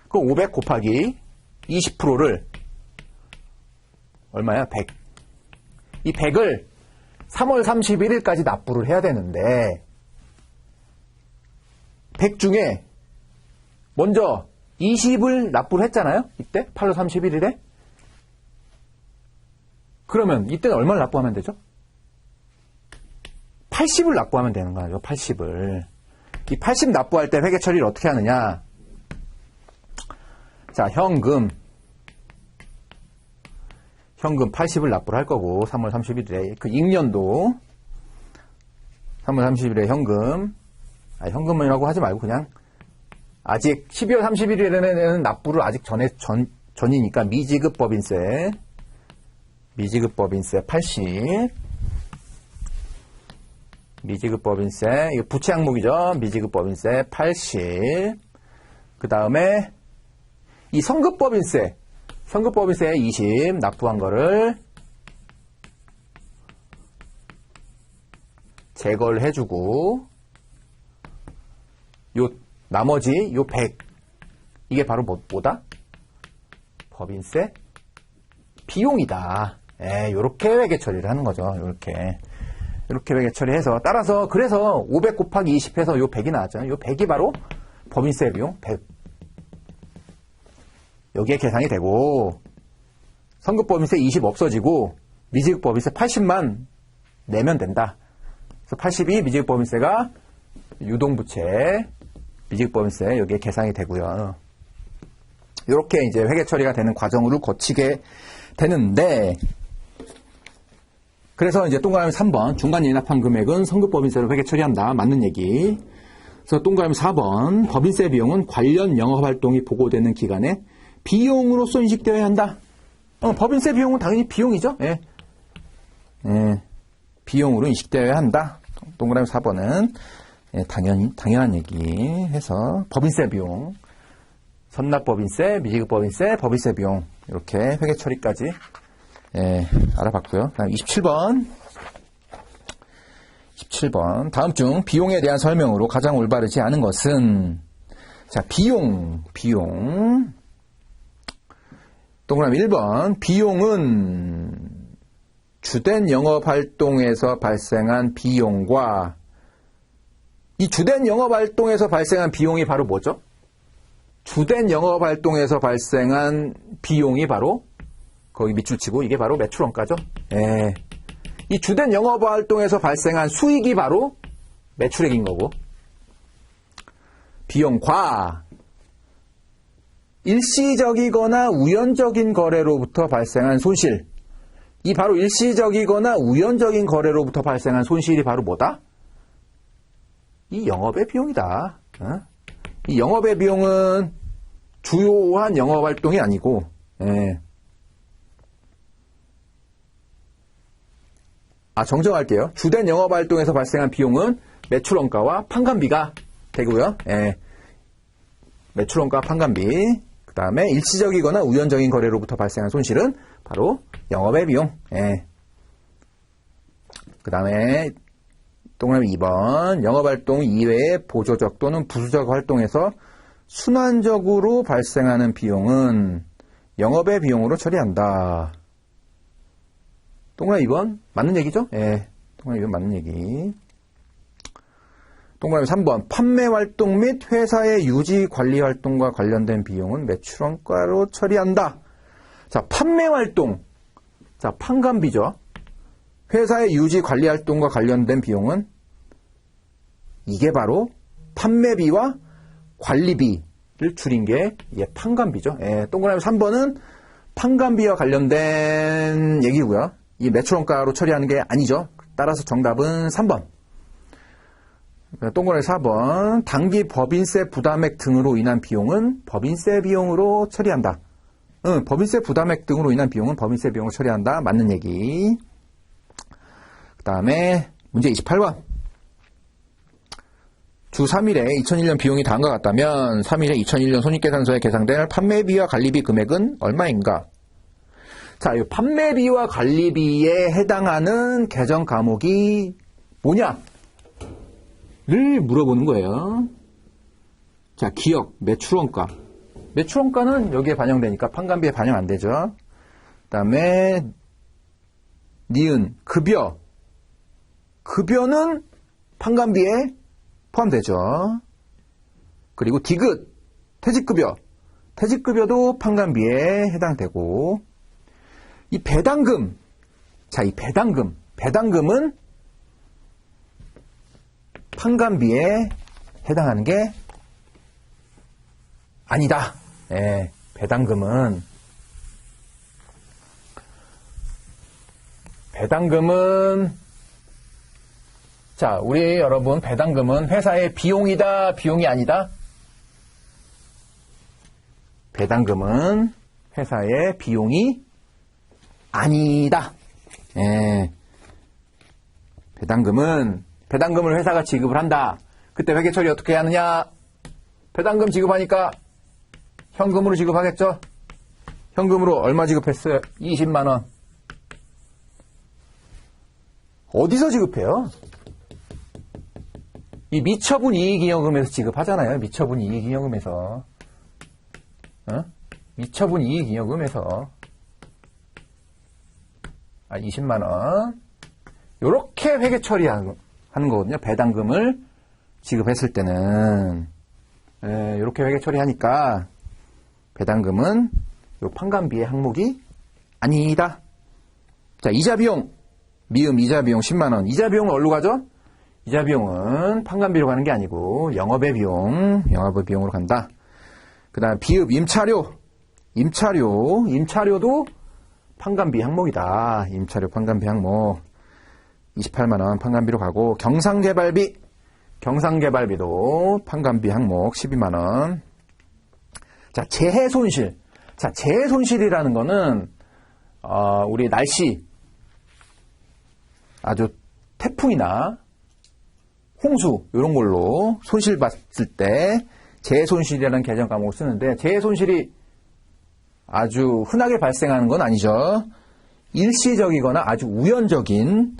그 500 곱하기 20%를 얼마야? 100. 이 100을 3월 31일까지 납부를 해야 되는데, 100 중에 먼저 20을 납부를 했잖아요. 이때 8월 31일에. 그러면 이때는 얼마를 납부하면 되죠? 80을 납부하면 되는 거죠. 80을. 이 80 납부할 때 회계 처리를 어떻게 하느냐? 자, 현금 80을 납부를 할 거고, 3월 31일에 그 익년도 3월 30일에 현금이라고 하지 말고 그냥 아직 12월 31일에는 납부를 아직 전이니까 미지급 법인세 80, 미지급 법인세, 이거 부채 항목이죠. 미지급 법인세 80. 그 다음에 이 성급 법인세 20 납부한 거를 제거를 해주고, 요 나머지 요 100. 이게 바로 뭐다? 법인세 비용이다. 요렇게 회계 처리를 하는 거죠. 요렇게 회계 처리해서, 따라서, 그래서 500 곱하기 20 해서 요 100이 나왔잖아요. 요 100이 바로 법인세 비용 100. 여기에 계산이 되고, 선급법인세 20 없어지고, 미지급법인세 80만 내면 된다. 그래서 80이 미지급법인세가 유동부채, 미지급법인세 여기에 계산이 되고요. 이렇게 이제 회계 처리가 되는 과정을 거치게 되는데, 그래서 이제 동그라미 3번 중간 예납한 금액은 선급법인세로 회계 처리한다. 맞는 얘기. 그래서 동그라미 4번 법인세 비용은 관련 영업활동이 보고되는 기간에 비용으로서 인식되어야 한다. 법인세 비용은 당연히 비용이죠. 예. 비용으로 인식되어야 한다. 동그라미 4번은 당연한 얘기 해서 법인세 비용, 선납법인세, 미지급법인세, 법인세 비용 이렇게 회계 처리까지 알아봤고요. 다음 27번 다음 중 비용에 대한 설명으로 가장 올바르지 않은 것은, 자, 비용 동그라미 1번 비용은 주된 영업활동에서 발생한 비용과, 이 주된 영업활동에서 발생한 비용이 바로 뭐죠? 주된 영업활동에서 발생한 비용이 바로 거기 밑줄 치고 이게 바로 매출원가죠. 이 주된 영업활동에서 발생한 수익이 바로 매출액인 거고, 비용과 일시적이거나 우연적인 거래로부터 발생한 손실, 이 바로 일시적이거나 우연적인 거래로부터 발생한 손실이 바로 뭐다? 이 영업의 비용이다. 이 영업의 비용은 주요한 영업활동이 아니고, 정정할게요. 주된 영업활동에서 발생한 비용은 매출원가와 판관비가 되고요. 매출원가 판관비. 그 다음에 일시적이거나 우연적인 거래로부터 발생한 손실은 바로 영업의 비용. 그 다음에 동그라미 2번 영업활동 이외의 보조적 또는 부수적 활동에서 순환적으로 발생하는 비용은 영업의 비용으로 처리한다. 동그라미 2번 맞는 얘기죠? 동그라미 2번 맞는 얘기. 동그라미 3번 판매활동 및 회사의 유지관리활동과 관련된 비용은 매출원가로 처리한다. 자, 판매활동, 자, 판관비죠. 회사의 유지관리활동과 관련된 비용은 이게 바로 판매비와 관리비를 줄인 게 이게 판관비죠. 동그라미 3번은 판관비와 관련된 얘기고요. 이 매출원가로 처리하는 게 아니죠. 따라서 정답은 3번. 동그라미 4번 당기 법인세 부담액 등으로 인한 비용은 법인세 비용으로 처리한다. 법인세 부담액 등으로 인한 비용은 법인세 비용으로 처리한다. 맞는 얘기. 그 다음에 문제 28번. 주 3일에 2001년 비용이 다음과 같다면 3일에 2001년 손익계산서에 계상될 판매비와 관리비 금액은 얼마인가? 자, 이 판매비와 관리비에 해당하는 계정 과목이 뭐냐? 를 물어보는 거예요. 자, 기억, 매출원가. 매출원가는 여기에 반영되니까 판관비에 반영 안 되죠. 그 다음에 니은, 급여. 급여는 판관비에 포함되죠. 그리고 디귿, 퇴직급여. 퇴직급여도 판관비에 해당되고, 이 배당금. 자, 이 배당금. 배당금은 판관비에 해당하는 게 아니다. 배당금은 자, 우리 여러분 배당금은 회사의 비용이다, 비용이 아니다? 배당금은 회사의 비용이 아니다. 배당금을 회사가 지급을 한다. 그때 회계 처리 어떻게 하느냐? 배당금 지급하니까 현금으로 지급하겠죠? 현금으로 얼마 지급했어요? 20만 원. 어디서 지급해요? 이 미처분 이익잉여금에서 지급하잖아요. 미처분 이익잉여금에서. 미처분 이익잉여금에서. 20만원. 요렇게 회계 처리하는 거거든요. 배당금을 지급했을 때는. 요렇게 회계 처리하니까 배당금은 요 판관비의 항목이 아니다. 자, 이자 비용. 미음 이자 비용 10만원. 이자 비용은 어디로 가죠? 이자 비용은 판관비로 가는 게 아니고 영업의 비용으로 간다. 그 다음 비읍 임차료. 임차료도 판관비 항목이다. 임차료 판관비 항목 28만원 판관비로 가고, 경상개발비도 판관비 항목 12만원. 자, 재해손실. 자, 재해손실이라는 거는 우리 날씨, 아주 태풍이나 홍수 이런 걸로 손실 봤을 때 재해손실이라는 개정 과목을 쓰는데, 재해손실이 아주 흔하게 발생하는 건 아니죠. 일시적이거나 아주 우연적인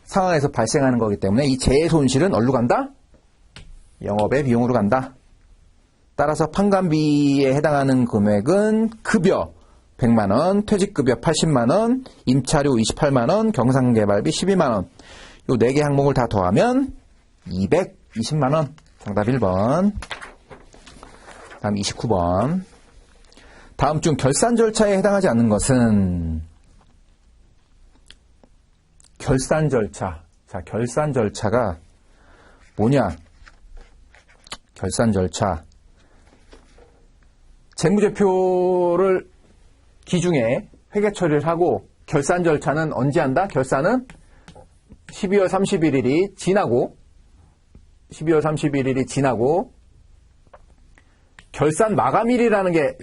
상황에서 발생하는 거기 때문에 이 재해손실은 어디로 간다? 영업의 비용으로 간다. 따라서 판관비에 해당하는 금액은 급여 100만원, 퇴직급여 80만원, 임차료 28만원, 경상개발비 12만원. 요 4개 항목을 다 더하면 220만원. 정답 1번. 다음 29번. 다음 중 결산 절차에 해당하지 않는 것은? 결산 절차. 자, 결산 절차가 뭐냐? 결산 절차. 재무제표를 기중에 회계 처리를 하고, 결산 절차는 언제 한다? 결산은 12월 31일이 지나고, 결산 마감일이라는 게,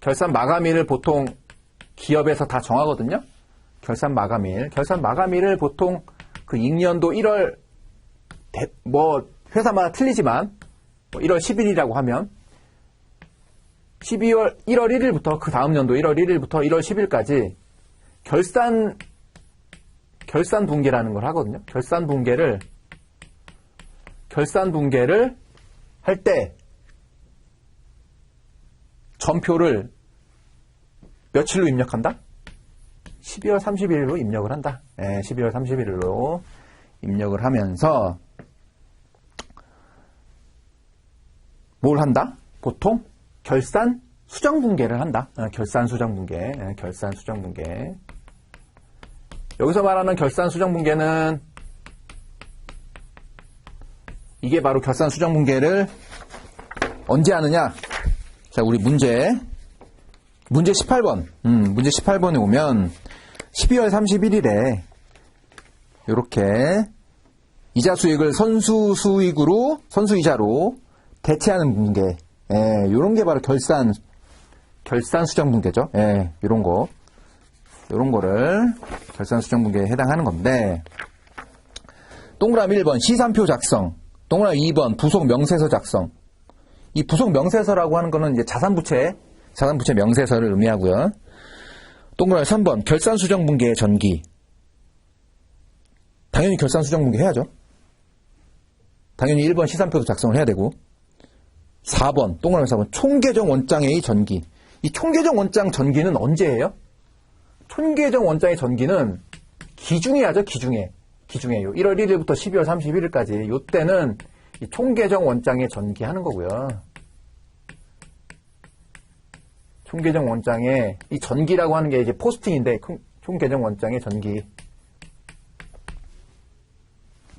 결산 마감일을 보통 기업에서 다 정하거든요. 결산 마감일을 보통 그 익년도 1월, 회사마다 틀리지만, 1월 10일이라고 하면, 1월 1일부터, 그 다음 연도 1월 1일부터 1월 10일까지 결산 분계라는 걸 하거든요. 결산 분계를 할 때 전표를 며칠로 입력한다? 12월 31일로 입력을 한다. 12월 31일로 입력을 하면서 뭘 한다? 보통 결산 수정 분계를 한다. 결산 수정 분계. 여기서 말하는 결산 수정 분계는, 이게 바로 결산 수정 분계를 언제 하느냐? 자, 우리 문제 18번. 문제 18번에 오면 12월 31일에 이렇게 이자 수익을 선수이자로 대체하는 분계. 요런 게 바로 결산 수정 분계죠. 요런 거를 결산 수정 분계에 해당하는 건데, 동그라미 1번 시산표 작성, 동그라미 2번 부속 명세서 작성. 이 부속 명세서라고 하는 거는 이제 자산부채 명세서를 의미하고요. 동그라미 3번 결산 수정 분계의 전기. 당연히 결산 수정 분계 해야죠. 당연히 1번 시산표도 작성을 해야 되고, 4번, 동그라미 4번, 총계정 원장의 전기. 이 총계정 원장 전기는 언제예요? 총계정 원장의 전기는 기중에 하죠, 기중에. 1월 1일부터 12월 31일까지. 요때는 이 총계정 원장의 전기 하는 거고요. 총계정 원장의, 이 전기라고 하는 게 이제 포스팅인데, 총계정 원장의 전기.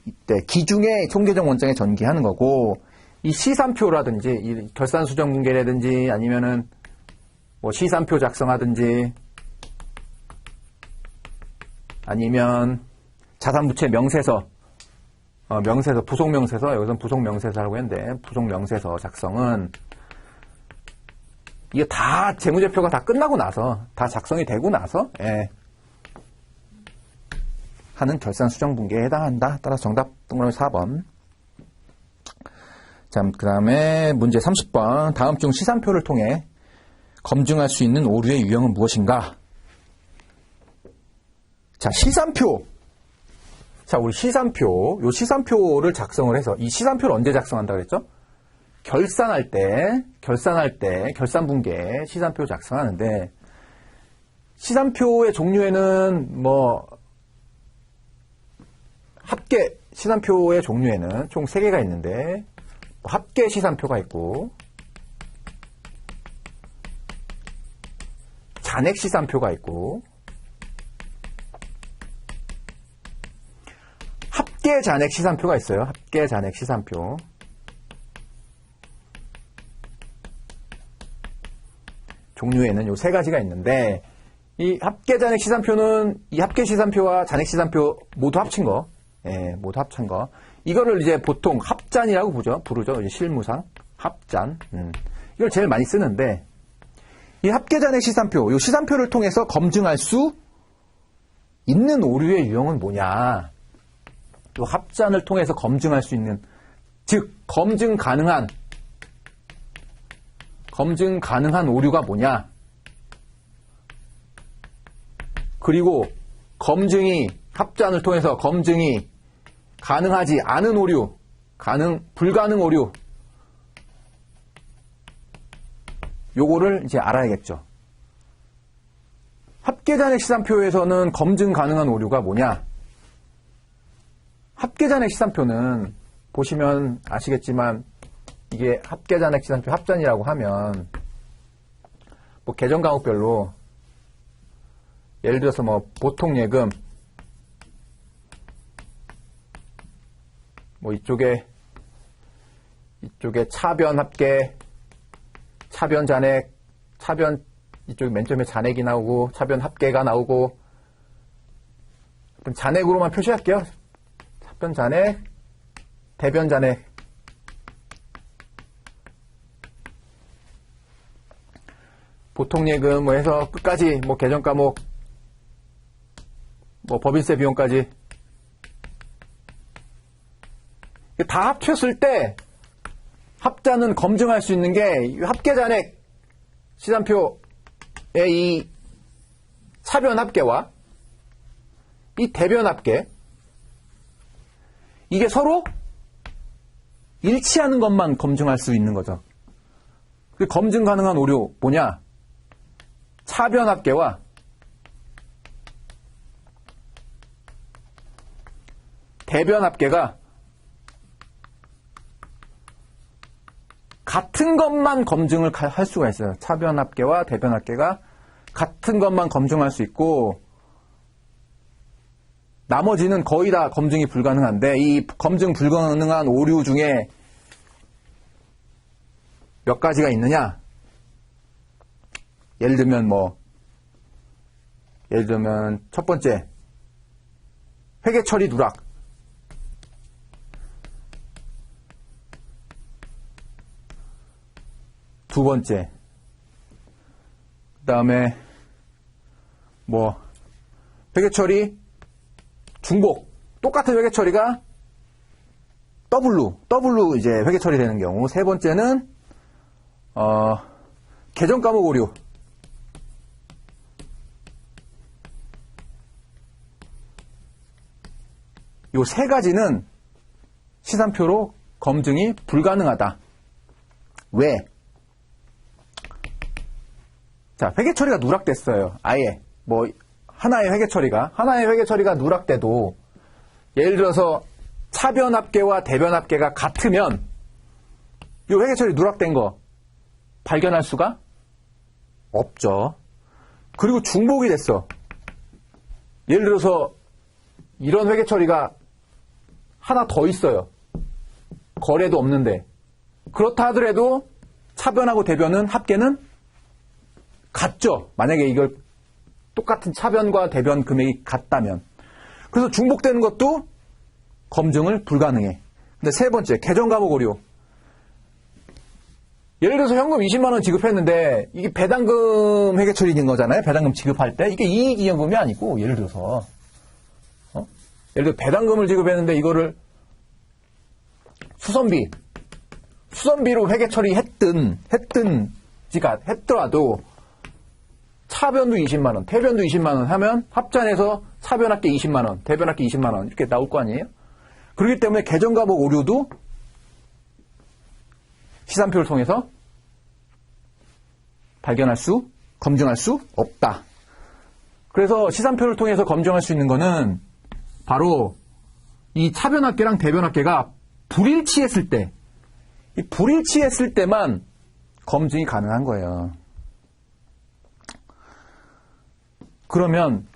이때 기중에 총계정 원장의 전기 하는 거고, 이 시산표라든지, 이 결산 수정 분계라든지, 아니면은 시산표 작성하든지, 아니면 자산부채 명세서, 부속 명세서, 여기서는 부속 명세서라고 했는데, 부속 명세서 작성은 이게 다 재무제표가 다 끝나고 나서, 다 작성이 되고 나서 하는 결산 수정 분계에 해당한다. 따라서 정답 동그라미 4번. 자, 그 다음에 문제 30번. 다음 중 시산표를 통해 검증할 수 있는 오류의 유형은 무엇인가? 자, 시산표. 자, 우리 시산표, 요 시산표를 작성을 해서, 이 시산표를 언제 작성한다 그랬죠? 결산할 때, 결산분계 시산표 작성하는데, 시산표의 종류에는 합계 시산표의 종류에는 총 3개가 있는데, 합계 시산표가 있고, 잔액 시산표가 있고, 합계 잔액 시산표가 있어요. 합계 잔액 시산표. 종류에는 요 3가지가 있는데, 이 합계 잔액 시산표는 이 합계 시산표와 잔액 시산표 모두 합친 거, 모두 합친 거. 이거를 이제 보통 합잔이라고 부르죠. 이제 실무상 합잔. 이걸 제일 많이 쓰는데, 이 합계 잔액 시산표, 이 시산표를 통해서 검증할 수 있는 오류의 유형은 뭐냐? 또 합잔을 통해서 검증할 수 있는, 즉 검증 가능한 오류가 뭐냐? 그리고 합잔을 통해서 검증이 가능하지 않은 오류, 불가능 오류, 요거를 이제 알아야겠죠. 합계잔액 시산표에서는 검증 가능한 오류가 뭐냐? 합계잔액 시산표는 보시면 아시겠지만, 이게 합계잔액 시산표 합잔이라고 하면 계정 과목별로 예를 들어서 보통 예금 이쪽에 차변 합계, 차변 잔액, 이쪽에 맨 처음에 잔액이 나오고 차변 합계가 나오고, 잔액으로만 표시할게요. 차변 잔액, 대변 잔액. 보통 예금 해서 끝까지 계정 과목 법인세 비용까지 다 합쳤을 때 합잔은 검증할 수 있는 게 합계 잔액 시산표의 이 차변 합계와 이 대변 합계, 이게 서로 일치하는 것만 검증할 수 있는 거죠. 검증 가능한 오류 뭐냐? 차변 합계와 대변 합계가 같은 것만 검증을 할 수가 있어요. 차변 합계와 대변 합계가 같은 것만 검증할 수 있고, 나머지는 거의 다 검증이 불가능한데, 이 검증 불가능한 오류 중에 몇 가지가 있느냐? 예를 들면 첫 번째, 회계 처리 누락. 두 번째, 그 다음에 회계 처리 중복. 똑같은 회계 처리가 더블로 이제 회계 처리되는 경우. 세 번째는 계정 과목 오류. 요 3가지는 시산표로 검증이 불가능하다. 왜? 자, 회계 처리가 누락됐어요. 아예 하나의 회계 처리가 누락돼도, 예를 들어서 차변 합계와 대변 합계가 같으면 이 회계 처리 누락된 거 발견할 수가 없죠. 그리고 중복이 됐어. 예를 들어서 이런 회계 처리가 하나 더 있어요. 거래도 없는데. 그렇다 하더라도 차변하고 대변은 합계는 같죠. 만약에 이걸 똑같은 차변과 대변 금액이 같다면. 그래서 중복되는 것도 검증을 불가능해. 근데 세 번째, 계정 과목 오류. 예를 들어서 현금 20만 원 지급했는데 이게 배당금 회계 처리된 거잖아요. 배당금 지급할 때. 이게 이익이익금이 아니고, 예를 들어서 배당금을 지급했는데 이거를 수선비로 회계 처리했더라도 차변도 20만 원, 대변도 20만 원 하면 합산해서 차변합계 20만원, 대변합계 20만원 이렇게 나올 거 아니에요? 그렇기 때문에 계정과목 오류도 시산표를 통해서 검증할 수 없다. 그래서 시산표를 통해서 검증할 수 있는 거는 바로 이 차변합계랑 대변합계가 불일치했을 때, 이 불일치했을 때만 검증이 가능한 거예요. 그러면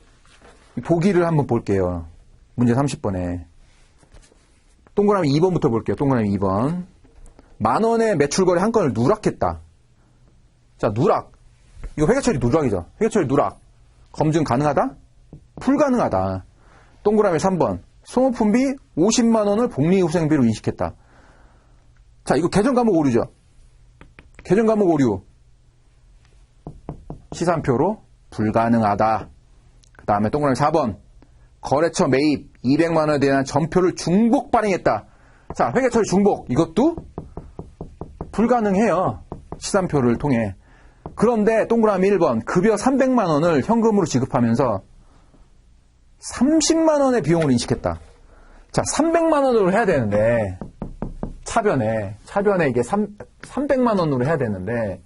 보기를 한번 볼게요. 문제 30번에. 동그라미 2번부터 볼게요. 동그라미 2번. 만원의 매출거래 한 건을 누락했다. 자, 누락. 이거 회계처리 누락이죠. 회계처리 누락. 검증 가능하다? 불가능하다. 동그라미 3번. 소모품비 50만원을 복리후생비로 인식했다. 자, 이거 계정과목 오류죠. 계정과목 오류. 시산표로 불가능하다. 그 다음에 동그라미 4번. 거래처 매입 200만원에 대한 전표를 중복 발행했다. 자, 회계처리 중복. 이것도 불가능해요. 시산표를 통해. 그런데 동그라미 1번. 급여 300만원을 현금으로 지급하면서 30만원의 비용을 인식했다. 자, 300만원으로 해야 되는데 차변에 이게 300만원으로 해야 되는데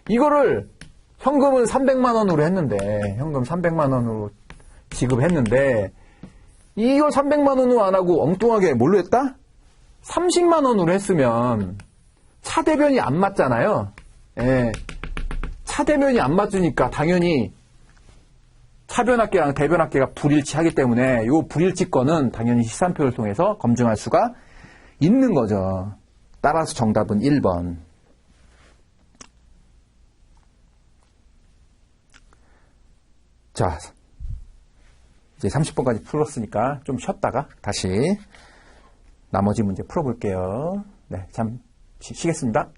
이거를 현금은 300만원으로 했는데 현금 300만원으로 지급했는데 이걸 300만원으로 안 하고 엉뚱하게 뭘로 했다? 30만원으로 했으면 차대변이 안 맞잖아요. 예. 차대변이 안 맞으니까 당연히 차변합계랑 대변합계가 불일치하기 때문에 이 불일치권은 당연히 시산표를 통해서 검증할 수가 있는 거죠. 따라서 정답은 1번. 자, 이제 30번까지 풀었으니까 좀 쉬었다가 다시 나머지 문제 풀어볼게요. 네, 잠시 쉬겠습니다.